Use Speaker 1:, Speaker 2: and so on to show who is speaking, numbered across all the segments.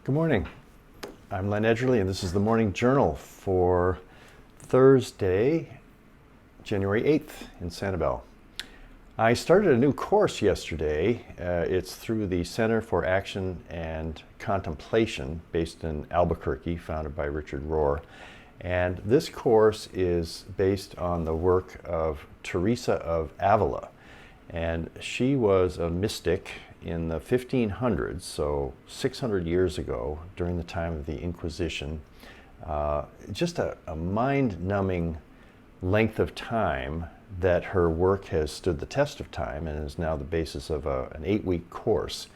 Speaker 1: Good morning. I'm Len Edgerly, and this is the Morning Journal for Thursday, January 8th in Sanibel. I started a new course yesterday. It's through the Center for Action and Contemplation, based in Albuquerque, founded by Richard Rohr. And this course is based on the work of Teresa of Avila. And she was a mystic in the 1500s, so 600 years ago, during the time of the Inquisition. Just a mind-numbing length of time that her work has stood the test of time and is now the basis of an 8-week course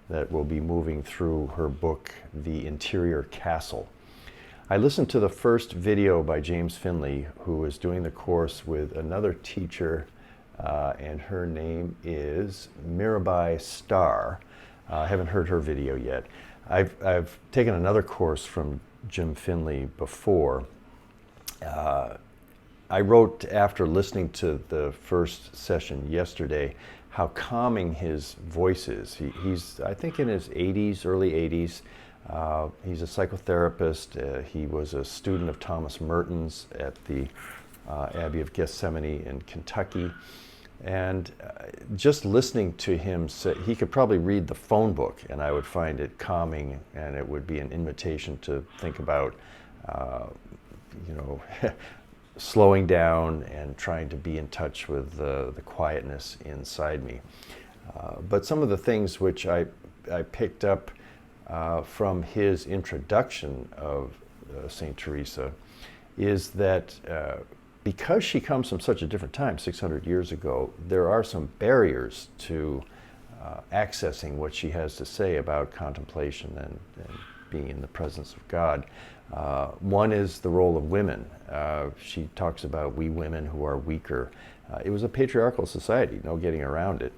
Speaker 1: that will be moving through her book, The Interior Castle. I listened to the first video by James Finley, who is doing the course with another teacher, and her name is Mirabai, Starr. I haven't heard her video yet. I've taken another course from Jim Finley before. I wrote after listening to the first session yesterday how calming his voice is. He's, I think, in his 80s, early 80s. He's a psychotherapist. He was a student of Thomas Merton's at the Abbey of Gethsemane in Kentucky. And just listening to him say, he could probably read the phone book and I would find it calming, and it would be an invitation to think about, slowing down and trying to be in touch with the quietness inside me. But some of the things which I picked up from his introduction of St. Teresa is that because she comes from such a different time, 600 years ago, there are some barriers to accessing what she has to say about contemplation and being in the presence of God. One is the role of women. She talks about we women who are weaker. It was a patriarchal society, no getting around it.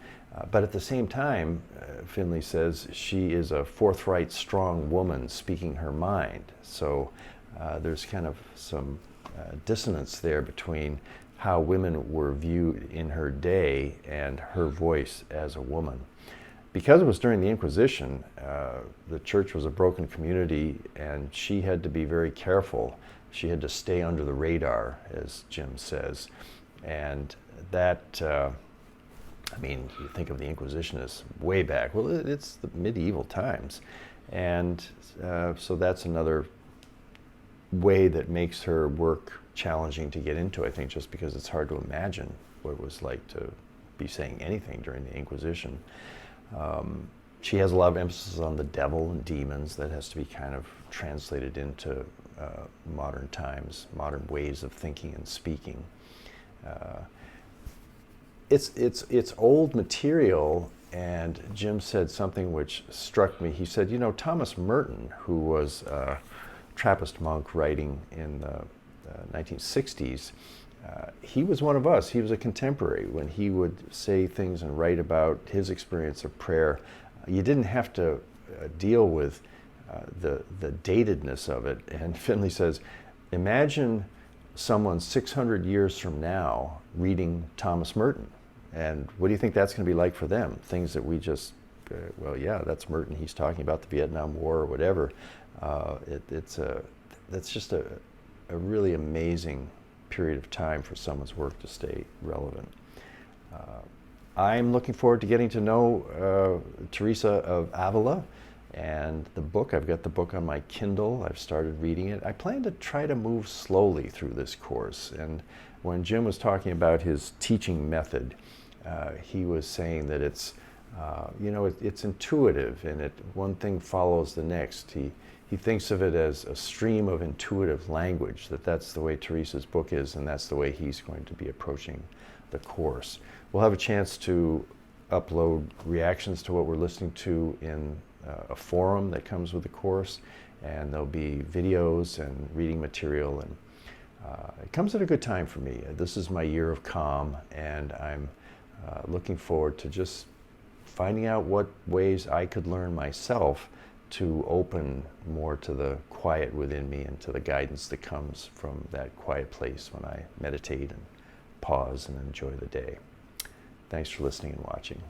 Speaker 1: But at the same time, Finley says she is a forthright, strong woman speaking her mind. So there's kind of some dissonance there between how women were viewed in her day and her voice as a woman. Because it was during the Inquisition, the church was a broken community, and she had to be very careful. She had to stay under the radar, as Jim says. And that, you think of the Inquisition as way back. Well, it's the medieval times. And so that's another way that makes her work challenging to get into, I think, just because it's hard to imagine what it was like to be saying anything during the Inquisition. She has a lot of emphasis on the devil and demons that has to be kind of translated into modern times, modern ways of thinking and speaking. It's old material, and Jim said something which struck me. He said, Thomas Merton, who was a Trappist monk writing in the 1960s, he was one of us. He was a contemporary. When he would say things and write about his experience of prayer, you didn't have to deal with the datedness of it. And Finley says, imagine someone 600 years from now reading Thomas Merton. And what do you think that's going to be like for them? Things that we just, that's Merton. He's talking about the Vietnam War or whatever. That's just a really amazing period of time for someone's work to stay relevant. I'm looking forward to getting to know Teresa of Avila and the book. I've got the book on my Kindle. I've started reading it. I plan to try to move slowly through this course. And when Jim was talking about his teaching method, he was saying that it's intuitive, and one thing follows the next. He thinks of it as a stream of intuitive language, that's the way Teresa's book is, and that's the way he's going to be approaching the course. We'll have a chance to upload reactions to what we're listening to in a forum that comes with the course, and there'll be videos and reading material, and it comes at a good time for me. This is my year of calm, and I'm looking forward to just finding out what ways I could learn myself to open more to the quiet within me and to the guidance that comes from that quiet place when I meditate and pause and enjoy the day. Thanks for listening and watching.